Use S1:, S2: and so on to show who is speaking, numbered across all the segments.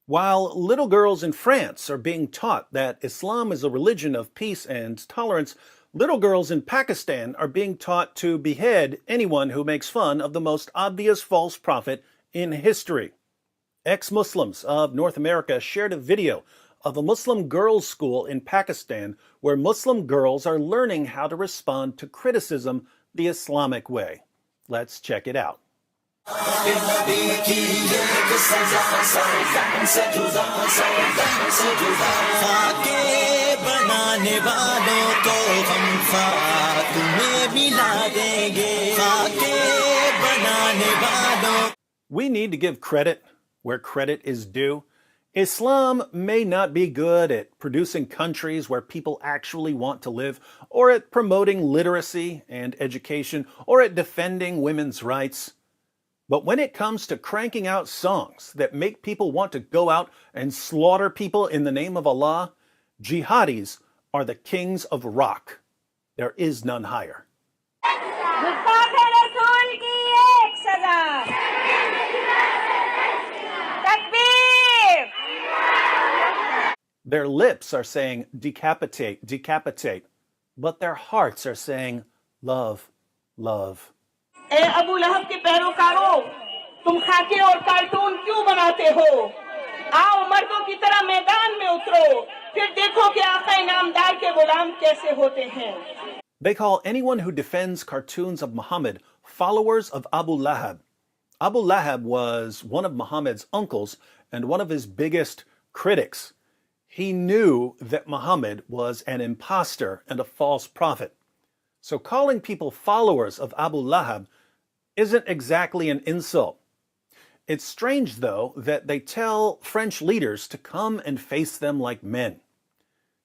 S1: While little girls in France are being taught that Islam is a religion of peace and tolerance, little girls in Pakistan are being taught to behead anyone who makes fun of the most obvious false prophet in history. Ex-Muslims of North America shared a video of a Muslim girls' school in Pakistan where Muslim girls are learning how to respond to criticism the Islamic way. Let's check it out. We need to give credit where credit is due. Islam may not be good at producing countries where people actually want to live, or at promoting literacy and education, or at defending women's rights. But when it comes to cranking out songs that make people want to go out and slaughter people in the name of Allah, jihadis are the kings of rock. There is none higher. Their lips are saying decapitate, decapitate, but their hearts are saying love, love.
S2: ए अबू लहब के पैरोकारों, तुम खाके और cartoon क्यों बनाते हो? आओ मर्दों की तरह मैदान में उतरो, फिर देखो कि आका इनामदार के गुलाम कैसे होते हैं.
S1: They call anyone who defends cartoons of Muhammad followers of Abu Lahab. Abu Lahab was one of Muhammad's uncles and one of his biggest critics. He knew that Muhammad was an impostor and a false prophet. So calling people followers of Abu Lahab isn't exactly an insult. It's strange, though, that they tell French leaders to come and face them like men.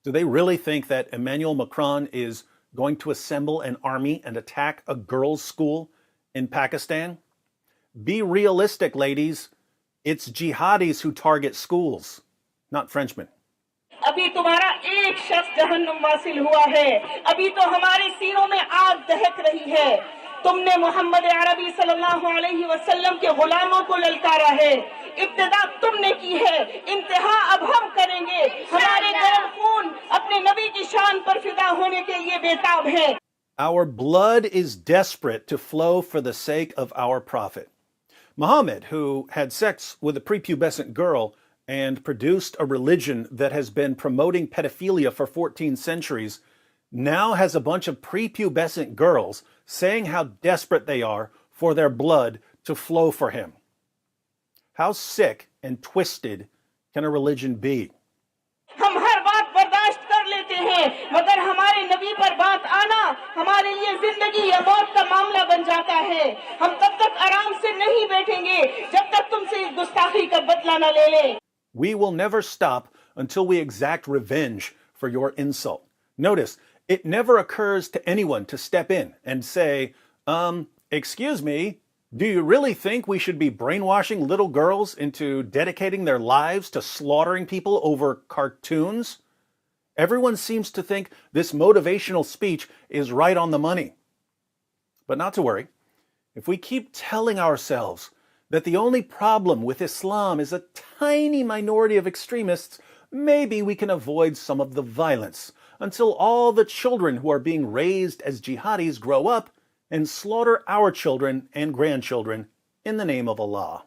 S1: Do they really think that Emmanuel Macron is going to assemble an army and attack a girls' school in Pakistan? Be realistic, ladies. It's jihadis who target schools, not Frenchmen.
S2: अभी तुम्हारा एक शख्स जहन्नुम Vasil हुआ है. अभी तो हमारे सीनों में आग दहक रही है. तुमने मोहम्मद अरबी सल्लल्लाहु अलैहि वसल्लम के गुलामों को ललकारा है. इब्तिदा तुमने की है, इंतहा अब हम करेंगे. हमारे गर्म खून अपने नबी की शान पर फिदा होने के लिए बेताब है.
S1: Our blood is desperate to flow for the sake of our prophet. Muhammad, who had sex with a prepubescent girl and produced a religion that has been promoting pedophilia for 14 centuries, now has a bunch of prepubescent girls saying how desperate they are for their blood to flow for him. How sick and twisted can a religion be?
S2: हम हर बात बर्दाश्त कर लेते हैं, मगर हमारे नबी पर बात आना हमारे लिए जिंदगी या मौत का मामला बन जाता है. हम तब तक आराम से नहीं बैठेंगे जब तक तुमसे इस गुस्ताखी का बदला न ले लें.
S1: We will never stop until we exact revenge for your insult. Notice, it never occurs to anyone to step in and say, excuse me, do you really think we should be brainwashing little girls into dedicating their lives to slaughtering people over cartoons? Everyone seems to think this motivational speech is right on the money. But not to worry. If we keep telling ourselves that the only problem with Islam is a tiny minority of extremists, maybe we can avoid some of the violence until all the children who are being raised as jihadis grow up and slaughter our children and grandchildren in the name of Allah.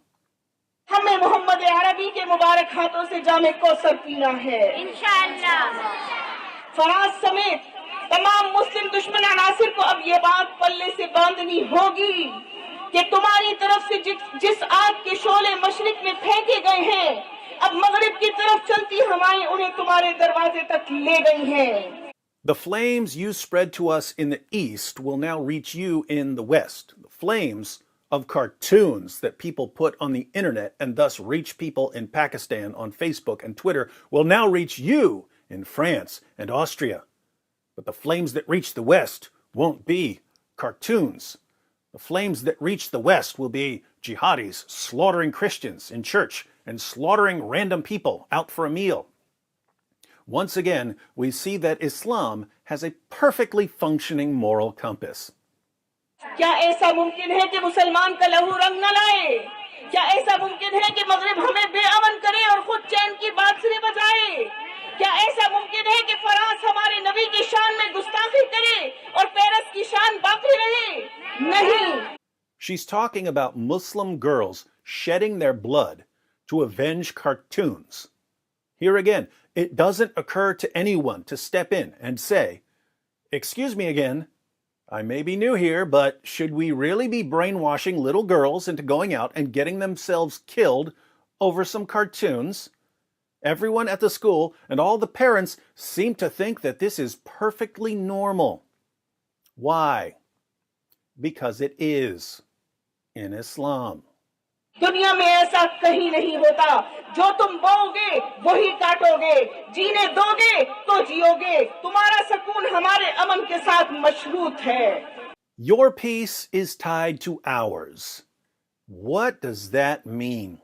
S2: हमें मोहम्मद अरबी के मुबारक हाथों से जामे कौसर पीना है इंशाअल्लाह. फराज समेत तमाम मुस्लिम दुश्मन अनासिर को अब ये बात पल्ले से बांधनी होगी कि तुम्हारी तरफ से जिस आग के शोले मशरिक में फेंके गए हैं, अब मगरिब की तरफ चलती हवाएं उन्हें तुम्हारे दरवाजे तक ले गई हैं.
S1: The flames you spread to us in the east will now reach you in the west. The flames of cartoons that people put on the internet and thus reach people in Pakistan on Facebook and Twitter will now reach you in France and Austria. But the flames that reach the west won't be cartoons. The flames that reach the west will be jihadis slaughtering Christians in church and slaughtering random people out for a meal. Once again, we see that Islam has a perfectly functioning moral compass.
S2: क्या ऐसा मुमकिन है कि मुसलमान का लहू रंग न लाए? क्या ऐसा मुमकिन है कि मगरिब हमें बेअमन करे और खुद
S1: She's talking about Muslim girls shedding their blood to avenge cartoons. Here again, it doesn't occur to anyone to step in and say, "Excuse me again, I may be new here, but should we really be brainwashing little girls into going out and getting themselves killed over some cartoons?" Everyone at the school and all the parents seem to think that this is perfectly normal. Why? Because it is in Islam.
S2: दुनिया में ऐसा कहीं नहीं होता जो तुम बोओगे वही काटोगे जीने दोगे तो जियोगे तुम्हारा सुकून हमारे अमन के साथ मशरूत है
S1: Your peace is tied to ours. What does that mean?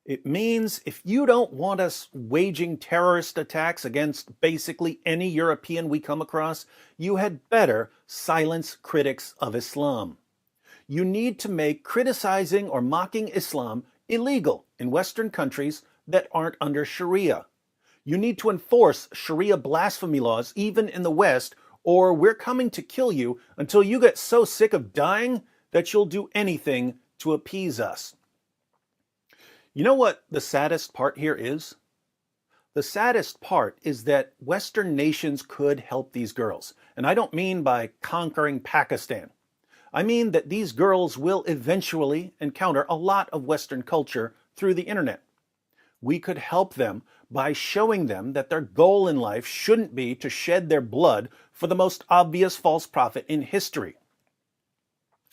S1: It means if you don't want us waging terrorist attacks against basically any European we come across, you had better silence critics of Islam. You need to make criticizing or mocking Islam illegal in Western countries that aren't under Sharia. You need to enforce Sharia blasphemy laws even in the West, or we're coming to kill you until you get so sick of dying that you'll do anything to appease us. You know what the saddest part here is? The saddest part is that Western nations could help these girls. And I don't mean by conquering Pakistan. I mean that these girls will eventually encounter a lot of Western culture through the internet. We could help them by showing them that their goal in life shouldn't be to shed their blood for the most obvious false prophet in history.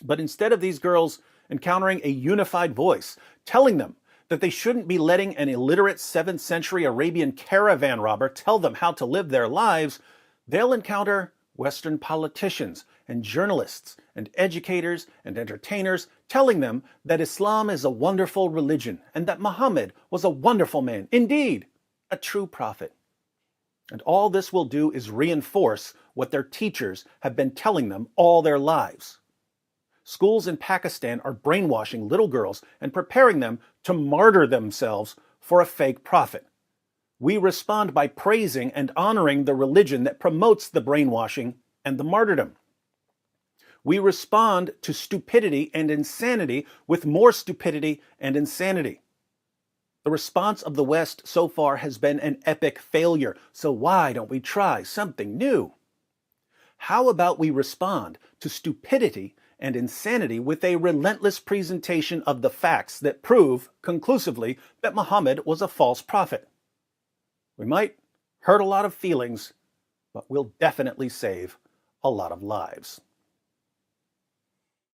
S1: But instead of these girls encountering a unified voice, telling them that they shouldn't be letting an illiterate 7th century Arabian caravan robber tell them how to live their lives, they'll encounter Western politicians and journalists and educators and entertainers telling them that Islam is a wonderful religion and that Muhammad was a wonderful man, indeed, a true prophet. And all this will do is reinforce what their teachers have been telling them all their lives. Schools in Pakistan are brainwashing little girls and preparing them to martyr themselves for a fake prophet. We respond by praising and honoring the religion that promotes the brainwashing and the martyrdom. We respond to stupidity and insanity with more stupidity and insanity. The response of the West so far has been an epic failure, so why don't we try something new? How about we respond to stupidity and insanity with a relentless presentation of the facts that prove conclusively that Muhammad was a false prophet? We might hurt a lot of feelings, but we'll definitely save a lot of lives.